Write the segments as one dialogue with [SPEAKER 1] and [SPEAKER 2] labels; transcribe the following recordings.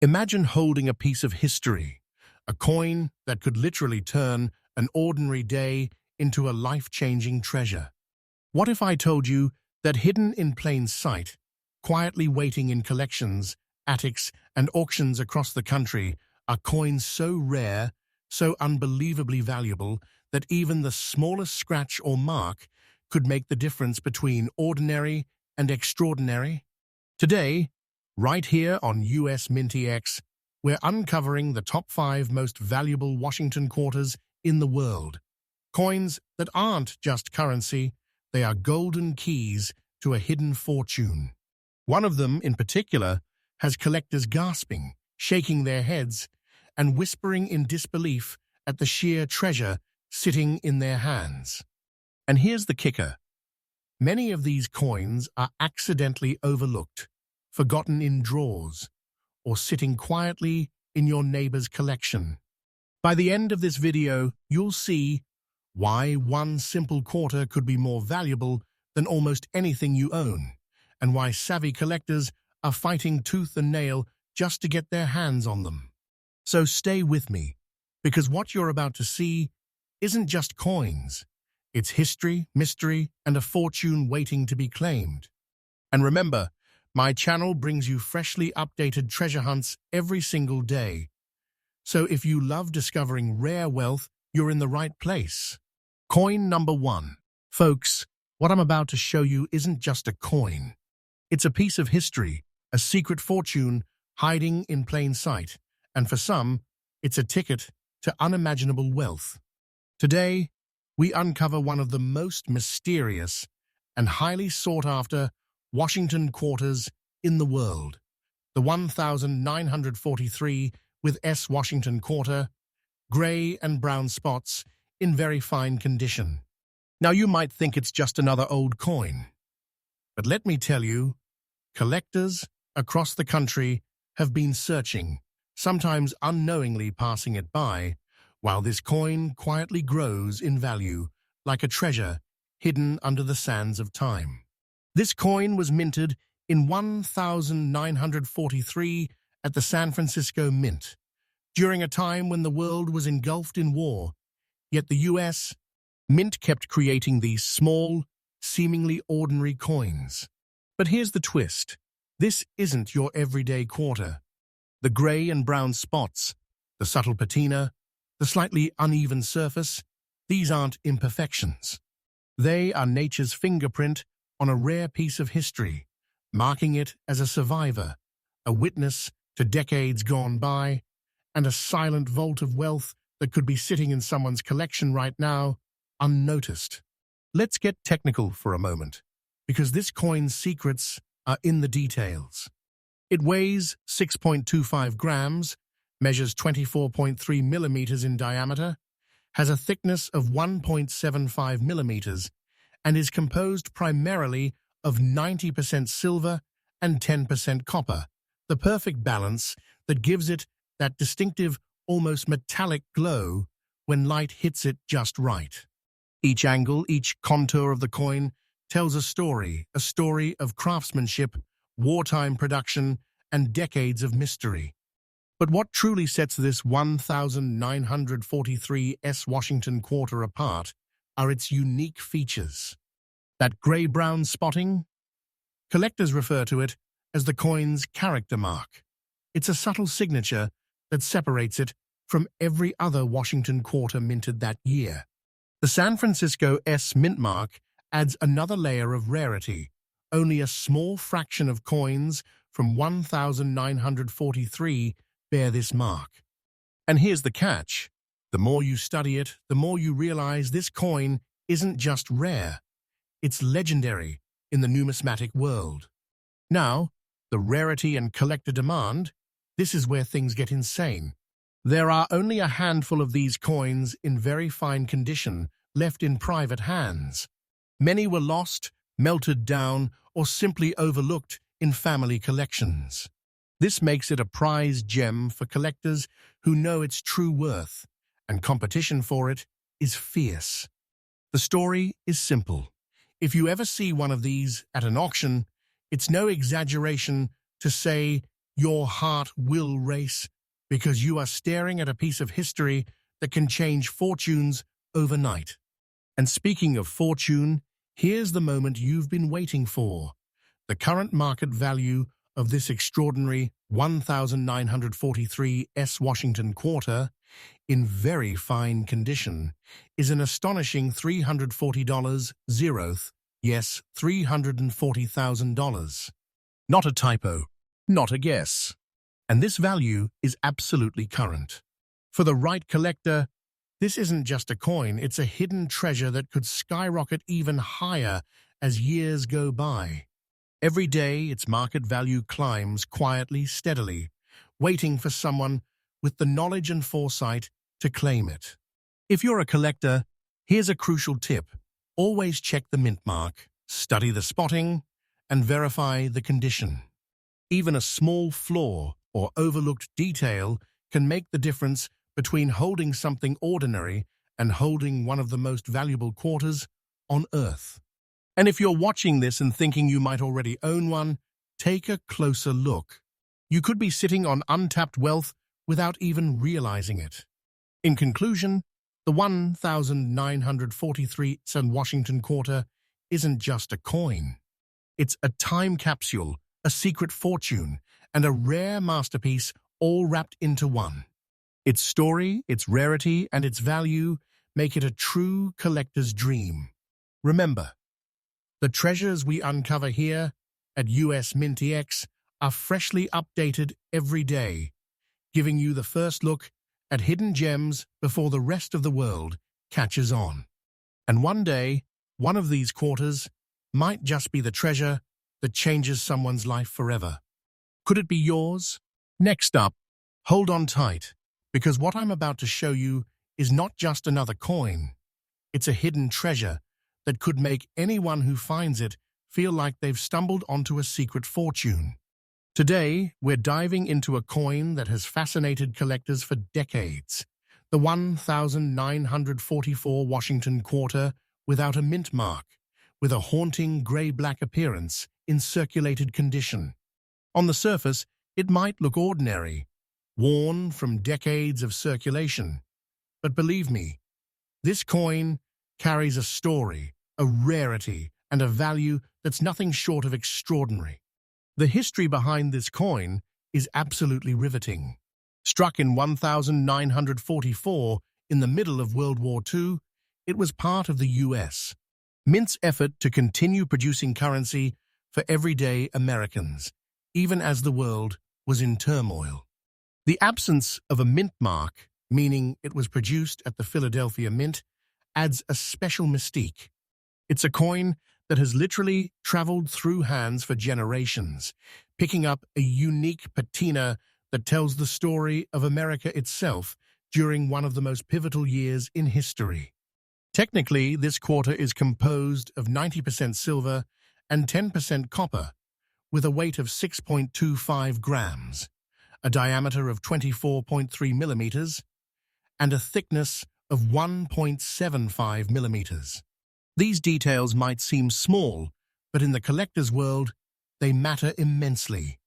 [SPEAKER 1] Imagine holding a piece of history, a coin that could literally turn an ordinary day into a life-changing treasure. What if I told you that hidden in plain sight, quietly waiting in collections, attics, and auctions across the country, are coins so rare, so unbelievably valuable, that even the smallest scratch or mark could make the difference between ordinary and extraordinary? Today, right here on US MintX, we're uncovering the top 5 most valuable Washington quarters in the world. Coins that aren't just currency, they are golden keys to a hidden fortune. One of them, in particular, has collectors gasping, shaking their heads, and whispering in disbelief at the sheer treasure sitting in their hands. And here's the kicker. Many of these coins are accidentally overlooked, forgotten in drawers, or sitting quietly in your neighbor's collection. By the end of this video, you'll see why one simple quarter could be more valuable than almost anything you own, and why savvy collectors are fighting tooth and nail just to get their hands on them. So stay with me, because what you're about to see isn't just coins. It's history, mystery, and a fortune waiting to be claimed. And remember, my channel brings you freshly updated treasure hunts every single day. So if you love discovering rare wealth, you're in the right place. Coin number 1. Folks, what I'm about to show you isn't just a coin. It's a piece of history, a secret fortune hiding in plain sight. And for some, it's a ticket to unimaginable wealth. Today, we uncover one of the most mysterious and highly sought-after Washington quarters in the world, the 1943 with S Washington quarter, gray and brown spots in very fine condition. Now you might think it's just another old coin, but let me tell you, collectors across the country have been searching, sometimes unknowingly passing it by, while this coin quietly grows in value like a treasure hidden under the sands of time. This coin was minted in 1943 at the San Francisco Mint, during a time when the world was engulfed in war. Yet the US Mint kept creating these small, seemingly ordinary coins. But here's the twist. This isn't your everyday quarter. The gray and brown spots, the subtle patina, the slightly uneven surface, these aren't imperfections. They are nature's fingerprint on a rare piece of history, marking it as a survivor, a witness to decades gone by, and a silent vault of wealth that could be sitting in someone's collection right now, unnoticed. Let's get technical for a moment, because this coin's secrets are in the details. It weighs 6.25 grams, measures 24.3 millimeters in diameter, has a thickness of 1.75 millimeters, and is composed primarily of 90% silver and 10% copper, the perfect balance that gives it that distinctive, almost metallic glow when light hits it just right. Each angle, each contour of the coin tells a story of craftsmanship, wartime production, and decades of mystery. But what truly sets this 1943 S Washington quarter apart are its unique features. That gray-brown spotting? Collectors refer to it as the coin's character mark. It's a subtle signature that separates it from every other Washington quarter minted that year. The San Francisco S mint mark adds another layer of rarity. Only a small fraction of coins from 1943 bear this mark. And here's the catch. The more you study it, the more you realize this coin isn't just rare. It's legendary in the numismatic world. Now, the rarity and collector demand, this is where things get insane. There are only a handful of these coins in very fine condition left in private hands. Many were lost, melted down, or simply overlooked in family collections. This makes it a prized gem for collectors who know its true worth, and competition for it is fierce. The story is simple. If you ever see one of these at an auction, it's no exaggeration to say your heart will race because you are staring at a piece of history that can change fortunes overnight. And speaking of fortune, here's the moment you've been waiting for. The current market value of this extraordinary 1943 S Washington quarter in very fine condition is an astonishing $340, zeroth, yes, $340,000. Not a typo, not a guess. And this value is absolutely current. For the right collector, this isn't just a coin, it's a hidden treasure that could skyrocket even higher as years go by. Every day, its market value climbs quietly, steadily, waiting for someone with the knowledge and foresight to claim it. If you're a collector, here's a crucial tip. Always check the mint mark, study the spotting, and verify the condition. Even a small flaw or overlooked detail can make the difference between holding something ordinary and holding one of the most valuable quarters on Earth. And if you're watching this and thinking you might already own one, take a closer look. You could be sitting on untapped wealth without even realizing it. In conclusion, the 1943 Washington quarter isn't just a coin. It's a time capsule, a secret fortune, and a rare masterpiece all wrapped into one. Its story, its rarity, and its value make it a true collector's dream. Remember, the treasures we uncover here at US MintX are freshly updated every day, giving you the first look at hidden gems before the rest of the world catches on. And one day, one of these quarters might just be the treasure that changes someone's life forever. Could it be yours? Next up, hold on tight, because what I'm about to show you is not just another coin. It's a hidden treasure that could make anyone who finds it feel like they've stumbled onto a secret fortune. Today, we're diving into a coin that has fascinated collectors for decades, the 1944 Washington quarter without a mint mark, with a haunting gray-black appearance in circulated condition. On the surface, it might look ordinary, worn from decades of circulation. But believe me, this coin carries a story, a rarity, and a value that's nothing short of extraordinary. The history behind this coin is absolutely riveting. Struck in 1944 in the middle of World War II, it was part of the US Mint's effort to continue producing currency for everyday Americans, even as the world was in turmoil. The absence of a mint mark, meaning it was produced at the Philadelphia Mint, adds a special mystique. It's a coin that has literally traveled through hands for generations, picking up a unique patina that tells the story of America itself during one of the most pivotal years in history. Technically, this quarter is composed of 90% silver and 10% copper, with a weight of 6.25 grams, a diameter of 24.3 millimeters, and a thickness of 1.75 millimeters. These details might seem small, but in the collector's world, they matter immensely.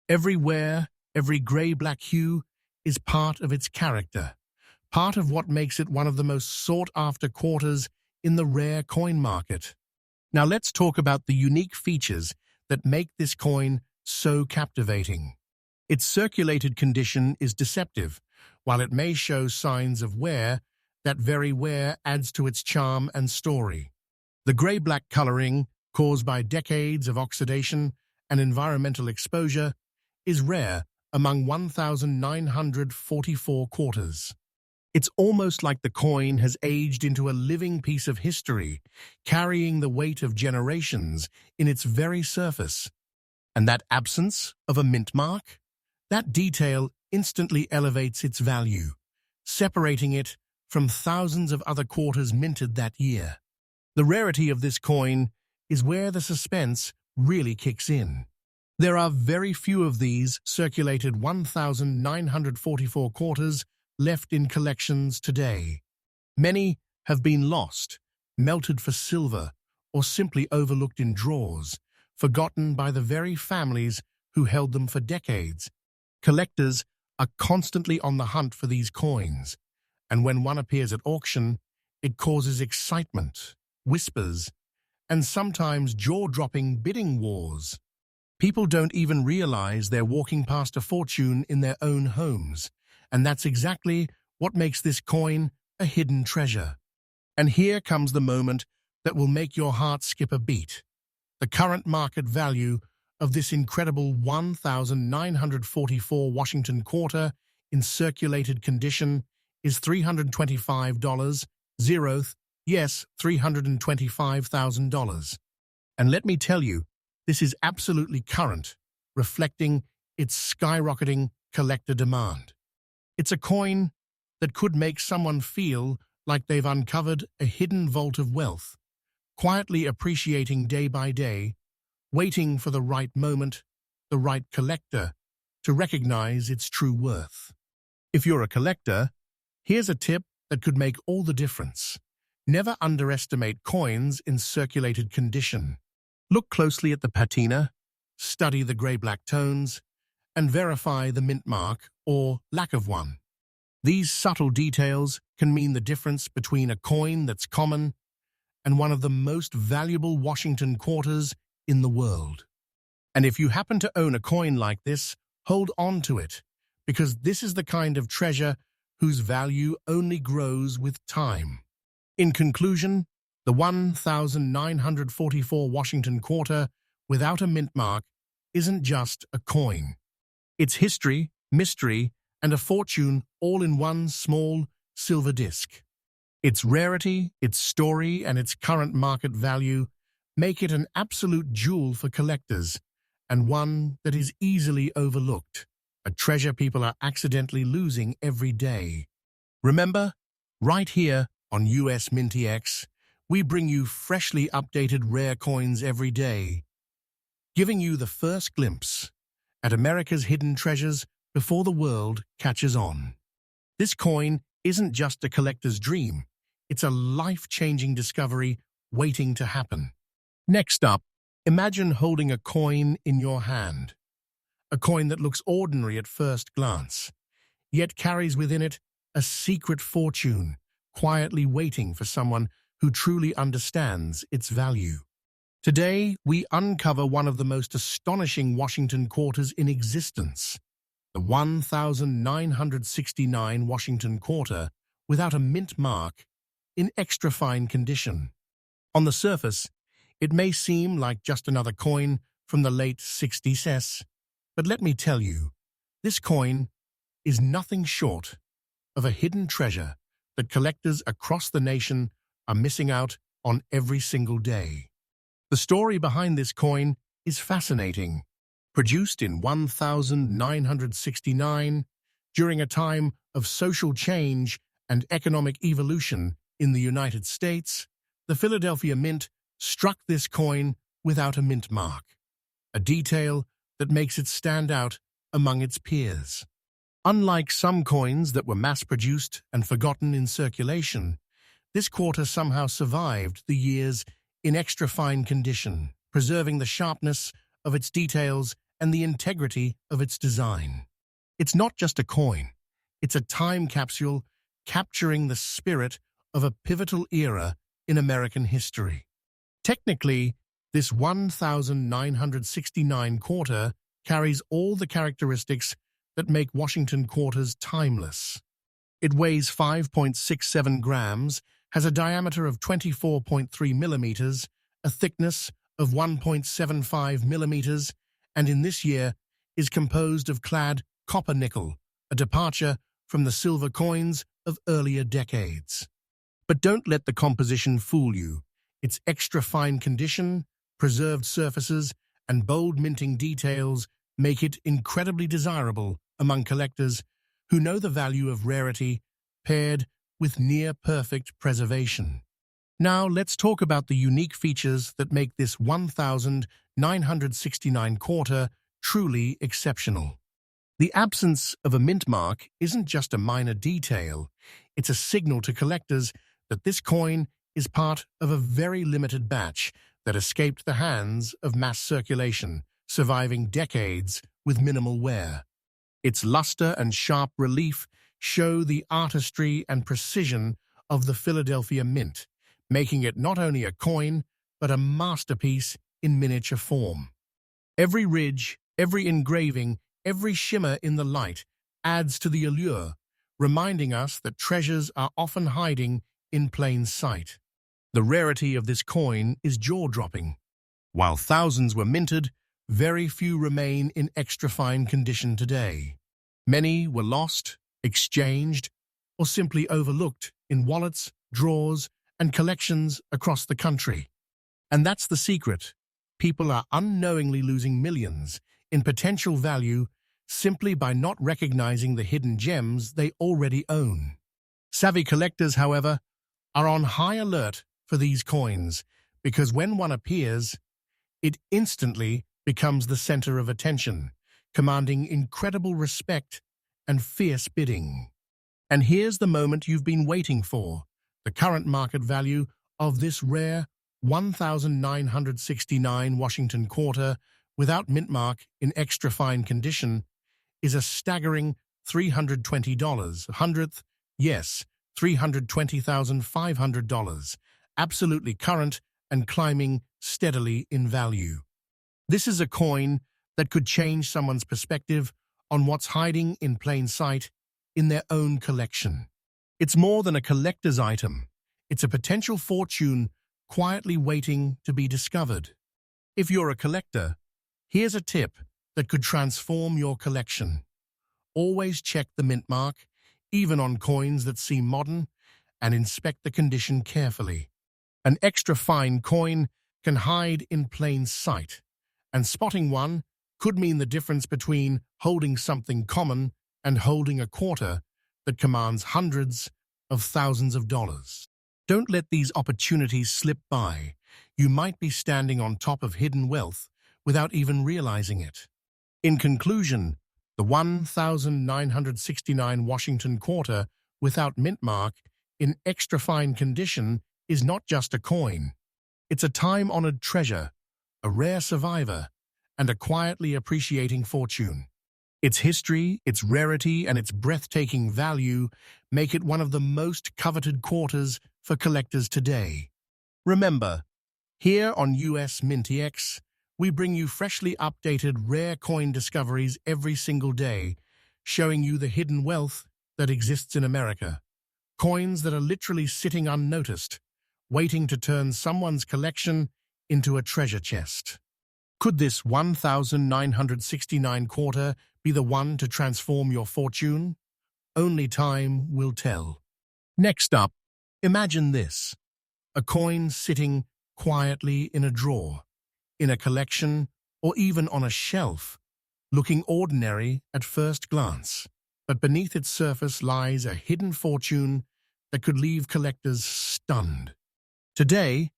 [SPEAKER 1] Every wear, every gray-black hue is part of its character, part of what makes it one of the most sought-after quarters in the rare coin market. Now let's talk about the unique features that make this coin so captivating. Its circulated condition is deceptive. While it may show signs of wear, that very wear adds to its charm and story. The gray-black coloring, caused by decades of oxidation and environmental exposure, is rare among 1,944 quarters. It's almost like the coin has aged into a living piece of history, carrying the weight of generations in its very surface. And that absence of a mint mark? That detail instantly elevates its value, separating it from thousands of other quarters minted that year. The rarity of this coin is where the suspense really kicks in. There are very few of these circulated 1,944 quarters left in collections today. Many have been lost, melted for silver, or simply overlooked in drawers, forgotten by the very families who held them for decades. Collectors are constantly on the hunt for these coins, and when one appears at auction, it causes excitement, whispers, and sometimes jaw-dropping bidding wars. People don't even realize they're walking past a fortune in their own homes, and that's exactly what makes this coin a hidden treasure. And here comes the moment that will make your heart skip a beat. The current market value of this incredible 1,944 Washington quarter in circulated condition is $325, yes, $325,000. And let me tell you, this is absolutely current, reflecting its skyrocketing collector demand. It's a coin that could make someone feel like they've uncovered a hidden vault of wealth, quietly appreciating day by day, waiting for the right moment, the right collector, to recognize its true worth. If you're a collector, here's a tip that could make all the difference. Never underestimate coins in circulated condition. Look closely at the patina, study the gray-black tones, and verify the mint mark or lack of one. These subtle details can mean the difference between a coin that's common and one of the most valuable Washington quarters in the world. And if you happen to own a coin like this, hold on to it, because this is the kind of treasure whose value only grows with time. In conclusion, the 1,944 Washington quarter without a mint mark isn't just a coin. It's history, mystery, and a fortune all in one small silver disc. Its rarity, its story, and its current market value make it an absolute jewel for collectors, and one that is easily overlooked, a treasure people are accidentally losing every day. Remember, right here on US MintX, we bring you freshly updated rare coins every day, giving you the first glimpse at America's hidden treasures before the world catches on. This coin isn't just a collector's dream, it's a life-changing discovery waiting to happen. Next up, imagine holding a coin in your hand. A coin that looks ordinary at first glance, yet carries within it a secret fortune, quietly waiting for someone who truly understands its value. Today, we uncover one of the most astonishing Washington quarters in existence, the 1,969 Washington quarter without a mint mark, in extra fine condition. On the surface, it may seem like just another coin from the late 60s, but let me tell you, this coin is nothing short of a hidden treasure that collectors across the nation are missing out on every single day. The story behind this coin is fascinating. Produced in 1969, during a time of social change and economic evolution in the United States, the Philadelphia Mint struck this coin without a mint mark, a detail that makes it stand out among its peers. Unlike some coins that were mass-produced and forgotten in circulation, this quarter somehow survived the years in extra fine condition, preserving the sharpness of its details and the integrity of its design. It's not just a coin, it's a time capsule capturing the spirit of a pivotal era in American history. Technically, this 1,969 quarter carries all the characteristics that make Washington quarters timeless. It weighs 5.67 grams, has a diameter of 24.3 millimeters, a thickness of 1.75 millimeters, and in this year is composed of clad copper nickel, a departure from the silver coins of earlier decades. But don't let the composition fool you. Its extra fine condition, preserved surfaces, and bold minting details make it incredibly desirable among collectors who know the value of rarity paired with near-perfect preservation. Now let's talk about the unique features that make this 1,969 quarter truly exceptional. The absence of a mint mark isn't just a minor detail, it's a signal to collectors that this coin is part of a very limited batch that escaped the hands of mass circulation, surviving decades with minimal wear. Its luster and sharp relief show the artistry and precision of the Philadelphia Mint, making it not only a coin, but a masterpiece in miniature form. Every ridge, every engraving, every shimmer in the light adds to the allure, reminding us that treasures are often hiding in plain sight. The rarity of this coin is jaw-dropping. While thousands were minted, very few remain in extra-fine condition today. Many were lost, exchanged, or simply overlooked in wallets, drawers, and collections across the country. And that's the secret. People are unknowingly losing millions in potential value simply by not recognizing the hidden gems they already own. Savvy collectors, however, are on high alert for these coins because when one appears, it instantly becomes the center of attention, commanding incredible respect and fierce bidding. And here's the moment you've been waiting for. The current market value of this rare 1,969 Washington quarter without mint mark in extra fine condition is a staggering $320. Hundredth, yes, $320,500. Absolutely current and climbing steadily in value. This is a coin that could change someone's perspective on what's hiding in plain sight in their own collection. It's more than a collector's item. It's a potential fortune quietly waiting to be discovered. If you're a collector, here's a tip that could transform your collection. Always check the mint mark, even on coins that seem modern, and inspect the condition carefully. An extra fine coin can hide in plain sight, and spotting one could mean the difference between holding something common and holding a quarter that commands hundreds of thousands of dollars. Don't let these opportunities slip by. You might be standing on top of hidden wealth without even realizing it. In conclusion, the 1,969 Washington quarter without mint mark in extra fine condition is not just a coin. It's a time-honored treasure, a rare survivor, and a quietly appreciating fortune. Its history, its rarity, and its breathtaking value make it one of the most coveted quarters for collectors today. Remember, here on US MintX, we bring you freshly updated rare coin discoveries every single day, showing you the hidden wealth that exists in America. Coins that are literally sitting unnoticed, waiting to turn someone's collection into a treasure chest. Could this 1,969 quarter be the one to transform your fortune? Only time will tell. Next up, imagine this: a coin sitting quietly in a drawer, in a collection, or even on a shelf, looking ordinary at first glance. But beneath its surface lies a hidden fortune that could leave collectors stunned. Today,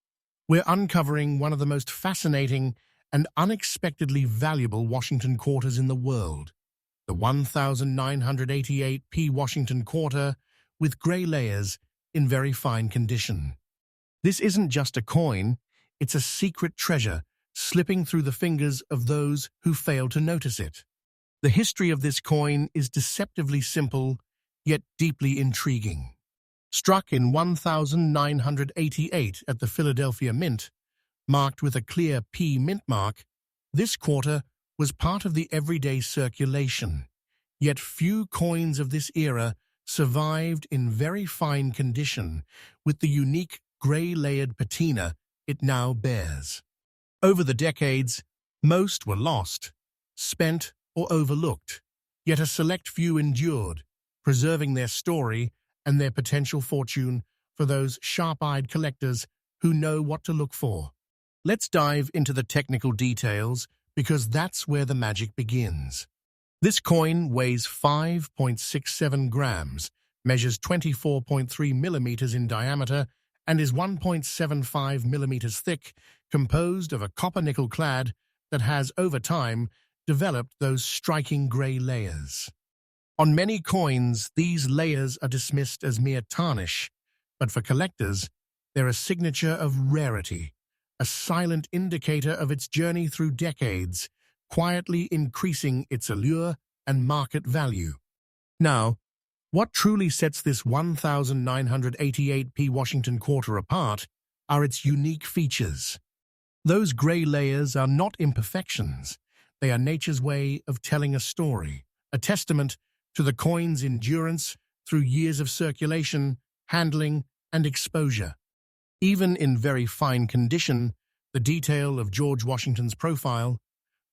[SPEAKER 1] we're uncovering one of the most fascinating and unexpectedly valuable Washington quarters in the world, the 1,988p Washington quarter with gray layers in very fine condition. This isn't just a coin, it's a secret treasure slipping through the fingers of those who fail to notice it. The history of this coin is deceptively simple, yet deeply intriguing. Struck in 1988 at the Philadelphia Mint, marked with a clear P mint mark, this quarter was part of the everyday circulation. Yet few coins of this era survived in very fine condition with the unique gray-layered patina it now bears. Over the decades, most were lost, spent, or overlooked, yet a select few endured, preserving their story and their potential fortune for those sharp-eyed collectors who know what to look for. Let's dive into the technical details because that's where the magic begins. This coin weighs 5.67 grams, measures 24.3 millimeters in diameter, and is 1.75 millimeters thick, composed of a copper-nickel clad that has, over time, developed those striking gray layers. On many coins, these layers are dismissed as mere tarnish, but for collectors, they're a signature of rarity, a silent indicator of its journey through decades, quietly increasing its allure and market value. Now, what truly sets this 1988p Washington quarter apart are its unique features. Those grey layers are not imperfections. They are nature's way of telling a story, a testament to the coin's endurance through years of circulation, handling, and exposure. Even in very fine condition, the detail of George Washington's profile,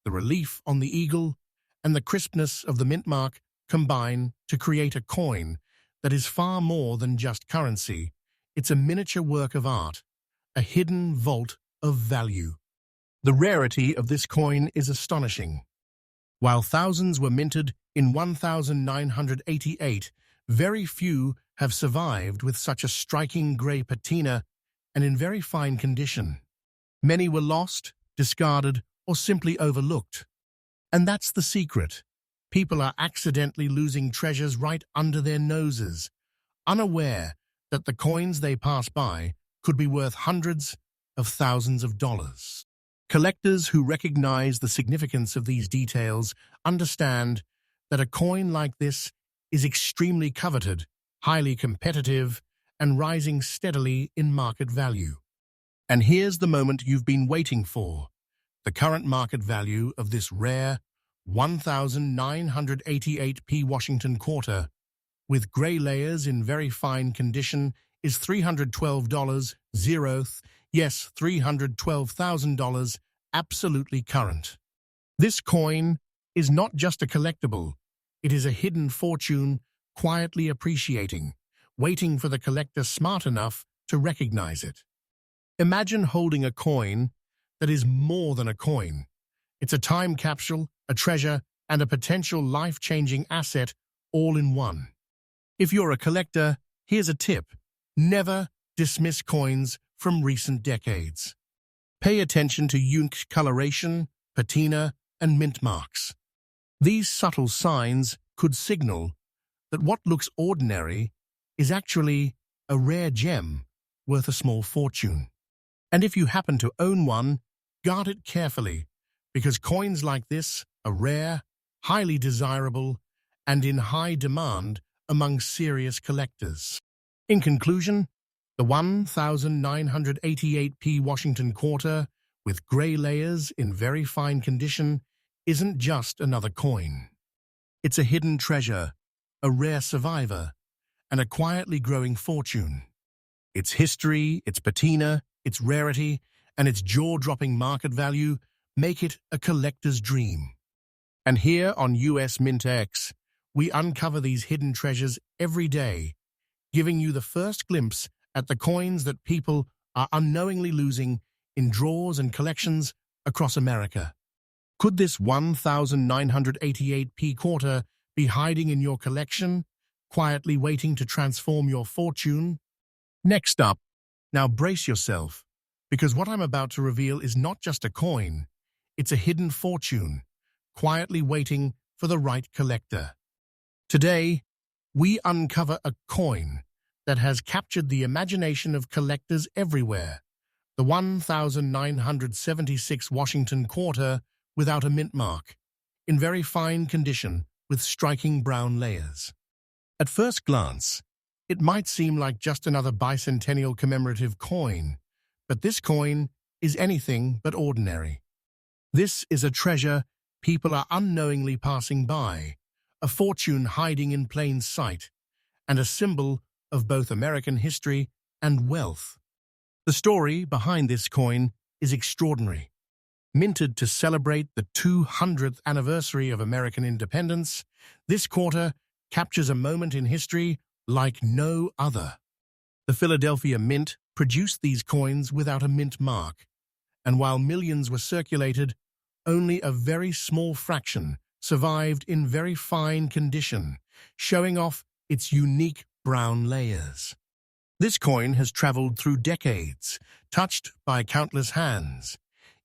[SPEAKER 1] the relief on the eagle, and the crispness of the mint mark combine to create a coin that is far more than just currency. It's a miniature work of art, a hidden vault of value. The rarity of this coin is astonishing. While thousands were minted in 1988, very few have survived with such a striking grey patina and in very fine condition. Many were lost, discarded, or simply overlooked. And that's the secret. People are accidentally losing treasures right under their noses, unaware that the coins they pass by could be worth hundreds of thousands of dollars. Collectors who recognize the significance of these details understand that a coin like this is extremely coveted, highly competitive, and rising steadily in market value. And here's the moment you've been waiting for. The current market value of this rare 1988p Washington quarter, with grey layers in very fine condition, is $312, yes, $312,000, absolutely current. This coin is not just a collectible, it is a hidden fortune quietly appreciating, waiting for the collector smart enough to recognize it. Imagine holding a coin that is more than a coin. It's a time capsule, a treasure, and a potential life-changing asset all in one. If you're a collector, here's a tip. Never dismiss coins from recent decades. Pay attention to unique coloration, patina, and mint marks. These subtle signs could signal that what looks ordinary is actually a rare gem worth a small fortune. And if you happen to own one, guard it carefully, because coins like this are rare, highly desirable, and in high demand among serious collectors. In conclusion, the 1988p Washington quarter, with grey layers in very fine condition, isn't just another coin. It's a hidden treasure, a rare survivor, and a quietly growing fortune. Its history, its patina, its rarity, and its jaw-dropping market value make it a collector's dream. And here on US MintX, we uncover these hidden treasures every day, giving you the first glimpse at the coins that people are unknowingly losing in drawers and collections across America. Could this 1988p quarter be hiding in your collection, quietly waiting to transform your fortune? Next up, now brace yourself, because what I'm about to reveal is not just a coin, it's a hidden fortune, quietly waiting for the right collector. Today, we uncover a coin that has captured the imagination of collectors everywhere, the 1976 Washington quarter without a mint mark, in very fine condition with striking brown layers. At first glance, it might seem like just another bicentennial commemorative coin, but this coin is anything but ordinary. This is a treasure people are unknowingly passing by, a fortune hiding in plain sight, and a symbol of both American history and wealth. The story behind this coin is extraordinary. Minted to celebrate the 200th anniversary of American independence, this quarter captures a moment in history like no other. The Philadelphia Mint produced these coins without a mint mark, and while millions were circulated, only a very small fraction survived in very fine condition, showing off its unique brown layers. This coin has traveled through decades, touched by countless hands,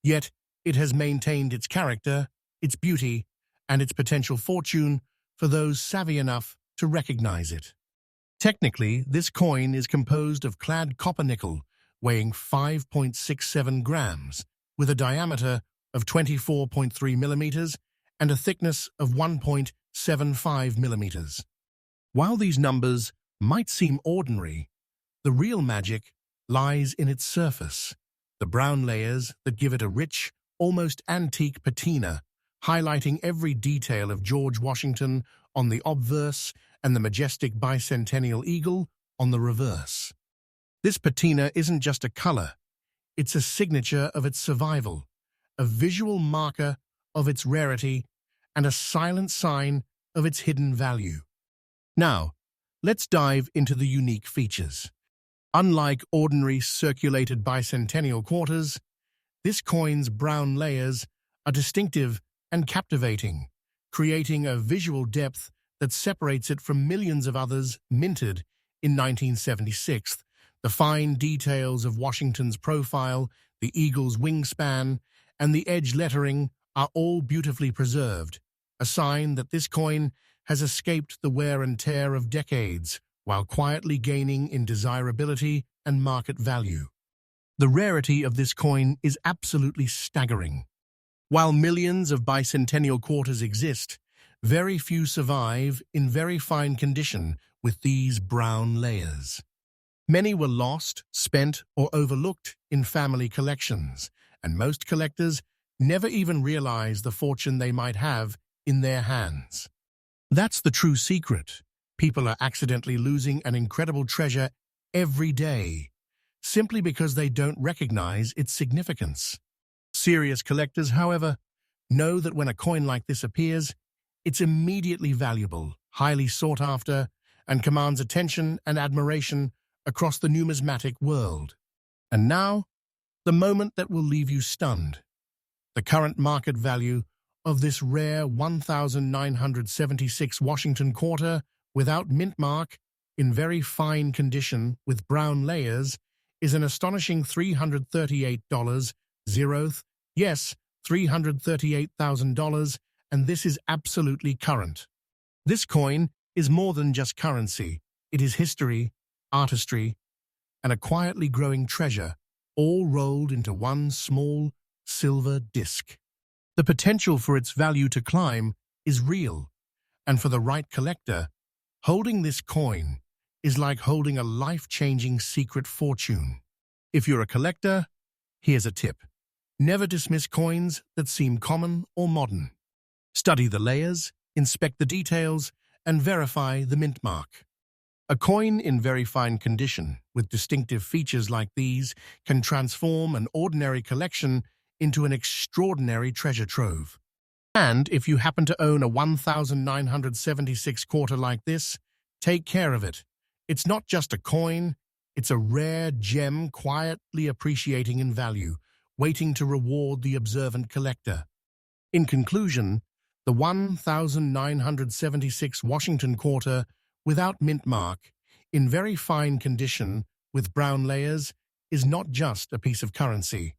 [SPEAKER 1] yet it has maintained its character, its beauty, and its potential fortune for those savvy enough to recognize it. Technically, this coin is composed of clad copper nickel, weighing 5.67 grams, with a diameter of 24.3 millimeters and a thickness of 1.0 0.75 millimeters. While these numbers might seem ordinary, the real magic lies in its surface, the brown layers that give it a rich, almost antique patina, highlighting every detail of George Washington on the obverse and the majestic bicentennial eagle on the reverse. This patina isn't just a color, it's a signature of its survival, a visual marker of its rarity, and a silent sign of its hidden value. Now, let's dive into the unique features. Unlike ordinary circulated bicentennial quarters, this coin's brown layers are distinctive and captivating, creating a visual depth that separates it from millions of others minted in 1976. The fine details of Washington's profile, the eagle's wingspan, and the edge lettering are all beautifully preserved, a sign that this coin has escaped the wear and tear of decades while quietly gaining in desirability and market value. The rarity of this coin is absolutely staggering. While millions of bicentennial quarters exist, very few survive in very fine condition with these brown layers. Many were lost, spent, or overlooked in family collections, and most collectors never even realize the fortune they might have in their hands. That's the true secret. People are accidentally losing an incredible treasure every day, simply because they don't recognize its significance. Serious collectors, however, know that when a coin like this appears, it's immediately valuable, highly sought after, and commands attention and admiration across the numismatic world. And now, the moment that will leave you stunned. The current market value of this rare 1976 Washington quarter without mint mark, in very fine condition with brown layers, is an astonishing $338. Yes, $338,000, and this is absolutely current. This coin is more than just currency. It is history, artistry, and a quietly growing treasure, all rolled into one small silver disc. The potential for its value to climb is real, and for the right collector, holding this coin is like holding a life-changing secret fortune. If you're a collector, here's a tip. Never dismiss coins that seem common or modern. Study the layers, inspect the details, and verify the mint mark. A coin in very fine condition, with distinctive features like these, can transform an ordinary collection into an extraordinary treasure trove. And if you happen to own a 1976 quarter like this, take care of it. It's not just a coin, it's a rare gem quietly appreciating in value, waiting to reward the observant collector. In conclusion, the 1976 Washington quarter without mint mark, in very fine condition with brown layers, is not just a piece of currency.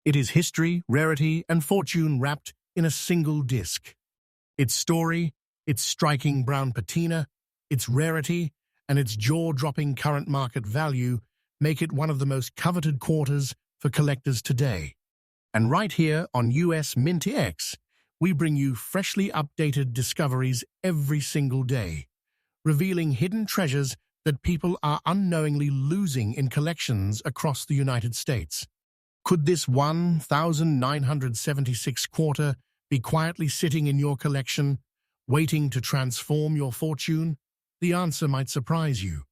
[SPEAKER 1] It is history, rarity, and fortune wrapped in a single disc. Its story, its striking brown patina, its rarity, and its jaw-dropping current market value make it one of the most coveted quarters for collectors today. And right here on US MintX, we bring you freshly updated discoveries every single day, revealing hidden treasures that people are unknowingly losing in collections across the United States. Could this 1976 quarter be quietly sitting in your collection, waiting to transform your fortune? The answer might surprise you.